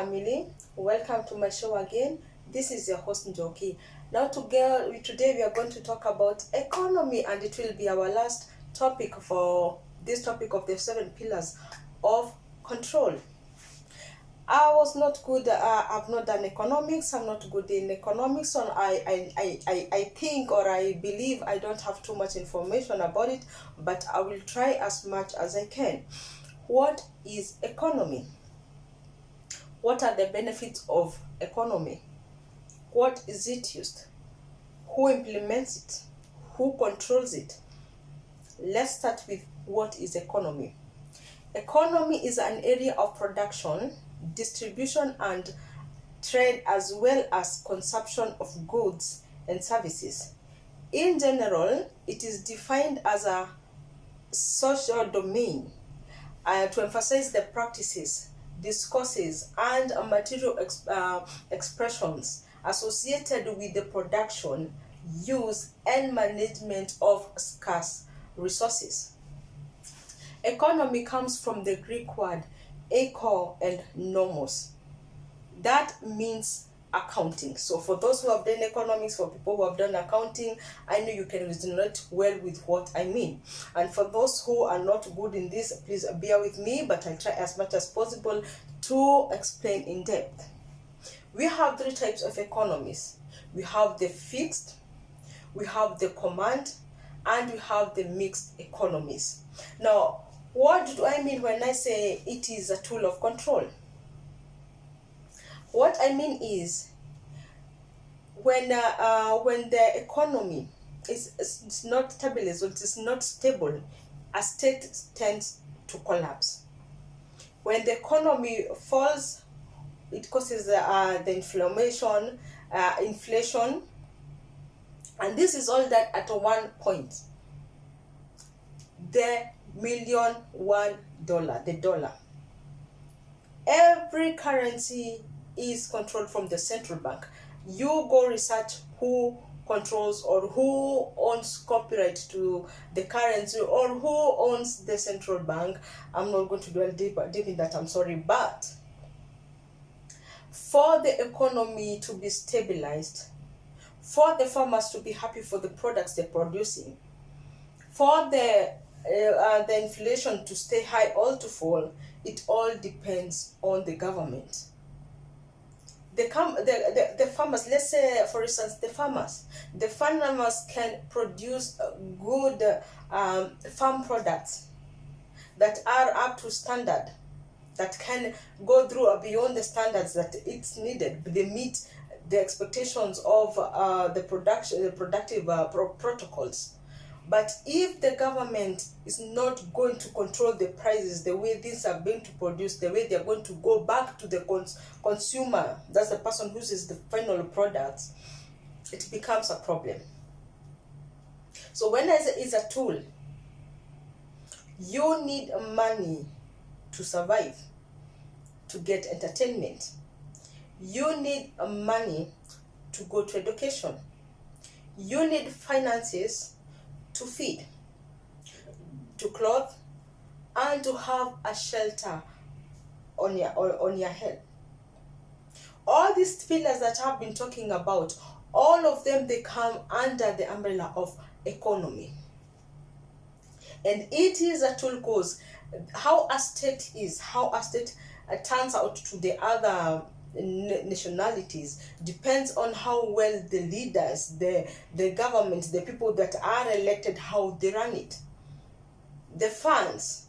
family, welcome to my show again. This is your host Njo'kiey. Now today we are going to talk about economy, and it will be our last topic for this topic of the 7 pillars of control. I was not good, I've not done economics, I'm not good in economics, so I think, or I believe I don't have too much information about it, but I will try as much as I can. What is economy? What are the benefits of economy? What is it used? Who implements it? Who controls it? Let's start with what is economy. Economy is an area of production, distribution, and trade, as well as consumption of goods and services. In general, it is defined as a social domain to emphasize the practices, discourses, and material expressions associated with the production, use, and management of scarce resources. Economy comes from the Greek word echo and nomos. That means accounting. So for those who have done economics, for people who have done accounting, I know you can resonate well with what I mean. And for those who are not good in this, please bear with me, but I'll try as much as possible to explain in depth. We have 3 types of economies. We have the fixed, we have the command, and we have the mixed economies. Now, what do I mean when I say it is a tool of control? What I mean is when the economy is not stabilized, or it is not stable, a state tends to collapse. When the economy falls, it causes the inflation, and this is all that at one point. The $1,000,000, the dollar. Every currency is controlled from the central bank. You go research who controls or who owns copyright to the currency or who owns the central bank. I'm not going to dwell deep in that, I'm sorry, but for the economy to be stabilized, for the farmers to be happy for the products they're producing, for the inflation to stay high or to fall, it all depends on the government. The farmers, let's say for instance the farmers can produce good farm products that are up to standard, that can go through beyond the standards that it's needed. They meet the expectations of the productive protocols. But if the government is not going to control the prices, the way things are going to produce, the way they're going to go back to the consumer, that's the person who uses the final product, it becomes a problem. So when it's a tool, you need money to survive, to get entertainment. You need money to go to education. You need finances to feed, to clothe, and to have a shelter on your head. All these pillars that I've been talking about, all of them, they come under the umbrella of economy. And it is a tool, because how a state turns out to the other nationalities depends on how well the leaders, the government, the people that are elected, how they run it. The funds,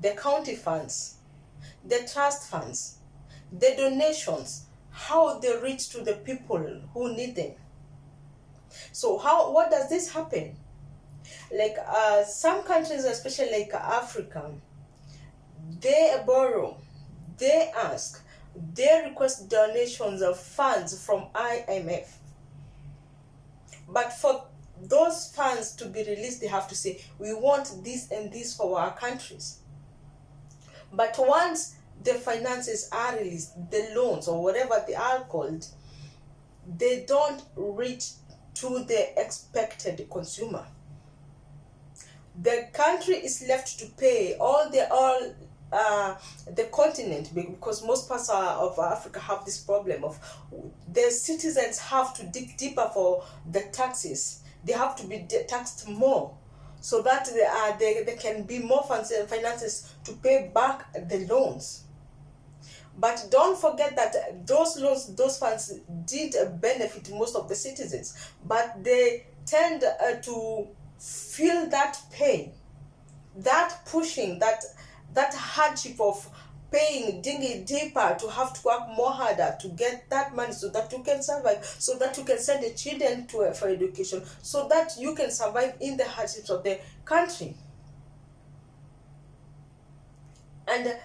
the county funds, the trust funds, the donations, how they reach to the people who need them. So what does this happen? Like some countries, especially like Africa, they borrow, they ask, they request donations of funds from IMF. But for those funds to be released, they have to say, we want this and this for our countries. But once the finances are released, the loans or whatever they are called, they don't reach to the expected consumer. The country is left to pay all the continent, because most parts of Africa have this problem of the citizens have to dig deeper for the taxes. They have to be taxed more so that they can be more finances to pay back the loans. But don't forget that those loans, those funds did benefit most of the citizens, but they tend to feel that pain, that pushing, that hardship of paying, digging deeper, to have to work more harder to get that money so that you can survive, so that you can send the children to for education, so that you can survive in the hardships of the country. And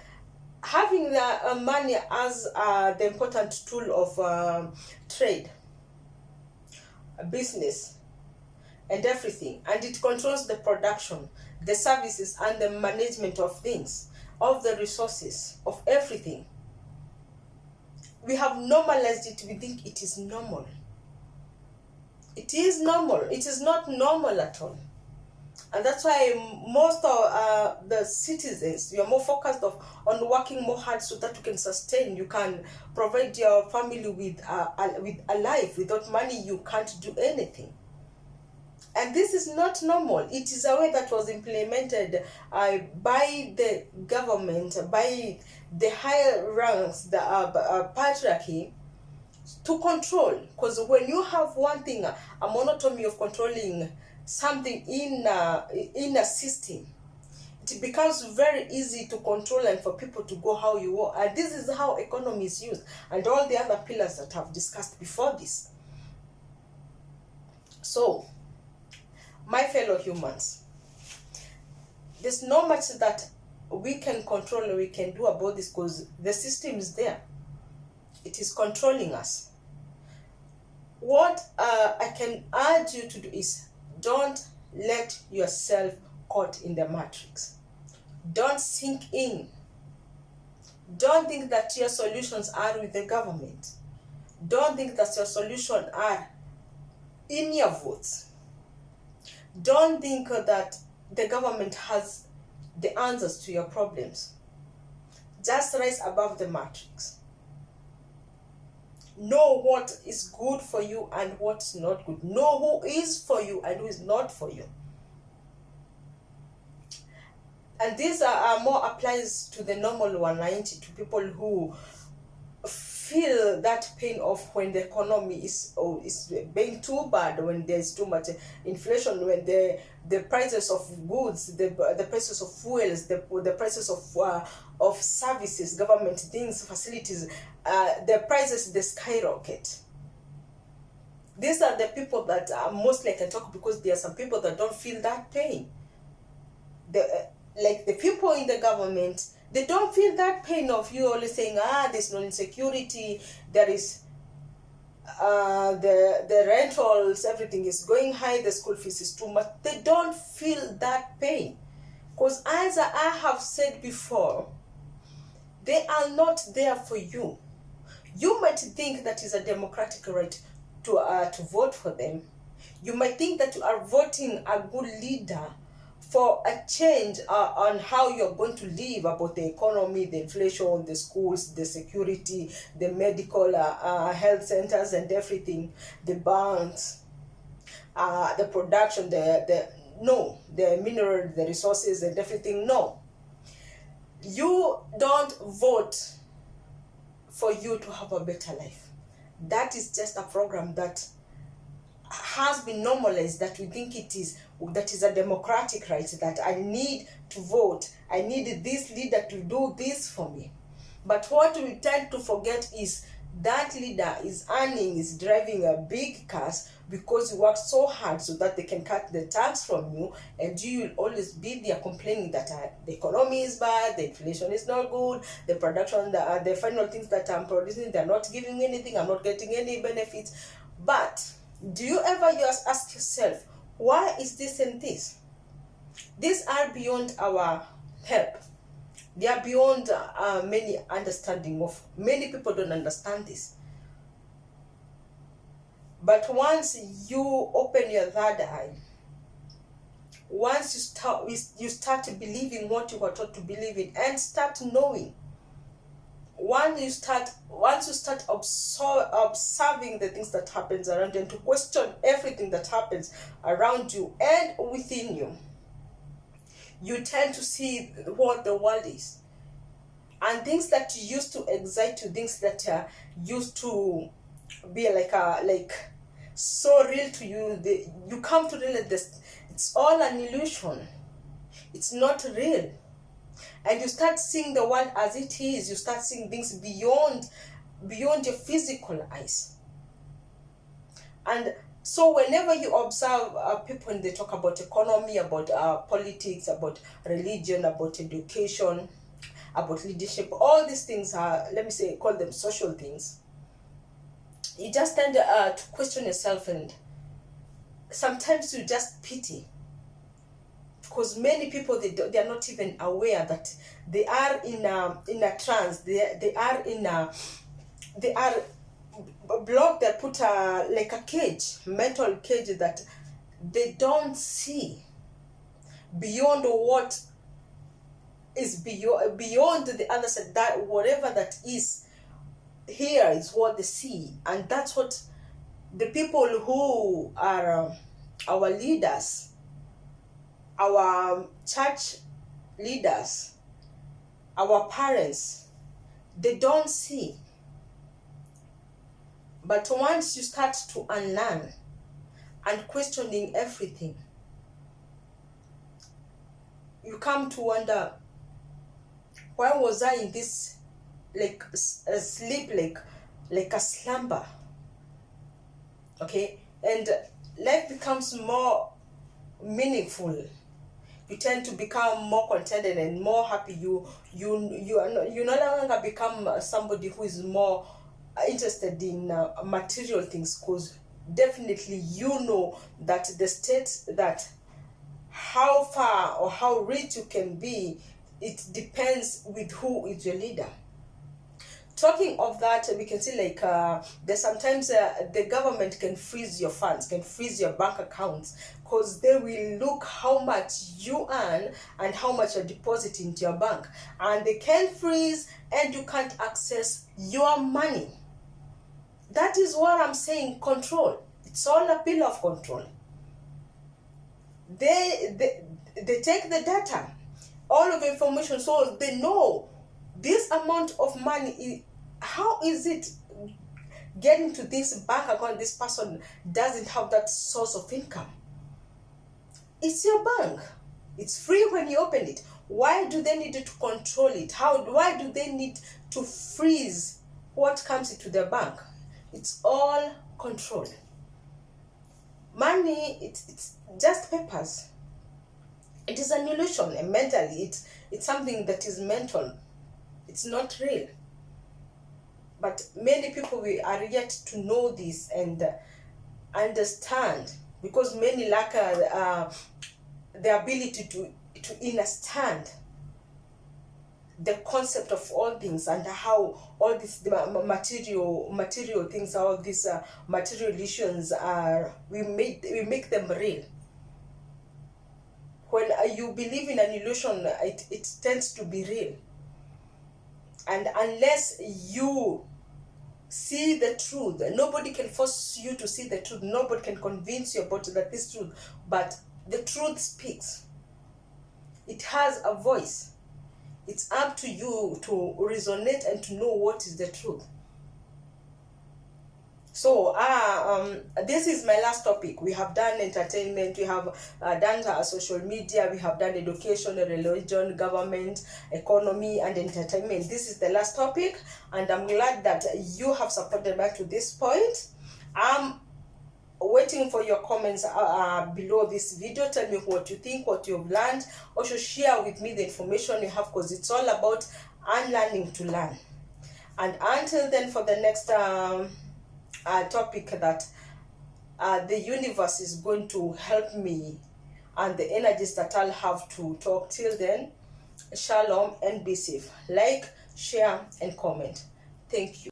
having the money as the important tool of trade, business, and everything, and it controls the production, the services, and the management of things, of the resources, of everything. We have normalized it. We think it is normal. It is normal. It is not normal at all. And that's why most of the citizens, you are more focused on working more hard so that you can sustain, you can provide your family with a life. Without money, you can't do anything. And this is not normal. It is a way that was implemented by the government, by the higher ranks, the patriarchy, to control. Because when you have one thing, a monotony of controlling something in a system, it becomes very easy to control and for people to go how you want. And this is how economy is used, and all the other pillars that I've discussed before this. So, my fellow humans, there's not much that we can control or we can do about this, because the system is there. It is controlling us. What I can urge you to do is, don't let yourself caught in the matrix. Don't sink in. Don't think that your solutions are with the government. Don't think that your solutions are in your votes. Don't think that the government has the answers to your problems. Just rise above the matrix. Know what is good for you and what's not good. Know who is for you and who is not for you. And this more applies to the normal 190, to people who feel that pain of when the economy is being too bad, when there's too much inflation, when the prices of goods, the prices of fuels, the prices of services, government things, facilities, the prices, they skyrocket. These are the people that mostly I can talk, because there are some people that don't feel that pain. Like the people in the government, they don't feel that pain of you always saying, there's no insecurity, there is the rentals, everything is going high, the school fees is too much. They don't feel that pain. Because as I have said before, they are not there for you. You might think that is a democratic right to vote for them. You might think that you are voting a good leader for a change on how you're going to live, about the economy, the inflation, the schools, the security, the medical health centers and everything, the banks, the production, the mineral, the resources and everything. No. You don't vote for you to have a better life. That is just a program that has been normalized, that we think that is a democratic right, that I need to vote, I need this leader to do this for me. But what we tend to forget is that leader is driving a big cars because you work so hard so that they can cut the tax from you, and you will always be there complaining that the economy is bad, the inflation is not good, the production, the final things that I'm producing, they're not giving anything, I'm not getting any benefits. But do you ever just ask yourself, why is this and this? These are beyond our help. They are beyond many understanding of. Many people don't understand this. But once you open your third eye, Once you start believing what you were taught to believe in and start knowing, once you start observing the things that happens around you, and to question everything that happens around you and within you, you tend to see what the world is. And things that used to excite you, things that used to be like so real to you, you come to realize this, it's all an illusion. It's not real. And you start seeing the world as it is. You start seeing things beyond your physical eyes. And so whenever you observe people, and they talk about economy, about politics, about religion, about education, about leadership, all these things are, let me say, call them social things. You just tend to question yourself, and sometimes you just pity, because many people, they are not even aware that they are in a trance. They are blocked. They put like a cage, mental cage, that they don't see beyond what is beyond the other side. That whatever that is here is what they see. And that's what the people who are our leaders, our church leaders, our parents, they don't see. But once you start to unlearn and questioning everything, you come to wonder, why was I in this, like a sleep, like a slumber? Okay, and life becomes more meaningful. You tend to become more contented and more happy. You no longer become somebody who is more interested in material things, because definitely you know that the state, that how far or how rich you can be, it depends with who is your leader. Talking of that, we can see like there's sometimes the government can freeze your funds, can freeze your bank accounts, because they will look how much you earn and how much you're depositing into your bank, and they can freeze and you can't access your money. That is what I'm saying, control. It's all a bill of control. They take the data, all of the information, so they know this amount of money, how is it getting to this bank account? This person doesn't have that source of income. It's your bank. It's free when you open it. Why do they need to control it? Why do they need to freeze what comes into their bank? It's all control. Money, it's just papers. It is an illusion, and mentally it's something that is mental. It's not real. But many people are yet to know this and understand, because many lack the ability to understand the concept of all things, and how all these material things, all these material illusions are, we make them real. When you believe in an illusion, it tends to be real. And unless you see the truth, nobody can force you to see the truth. Nobody can convince you about that this truth. But the truth speaks. It has a voice. It's up to you to resonate and to know what is the truth. So this is my last topic. We have done entertainment, we have done social media, we have done education, religion, government, economy, and entertainment. This is the last topic, and I'm glad that you have supported me to this point. I'm waiting for your comments below this video. Tell me what you think, what you've learned. Also share with me the information you have, because it's all about unlearning to learn. And until then, for the next topic that the universe is going to help me, and the energies that I'll have to talk. Till then, shalom and be safe. Like, share, and comment. Thank you.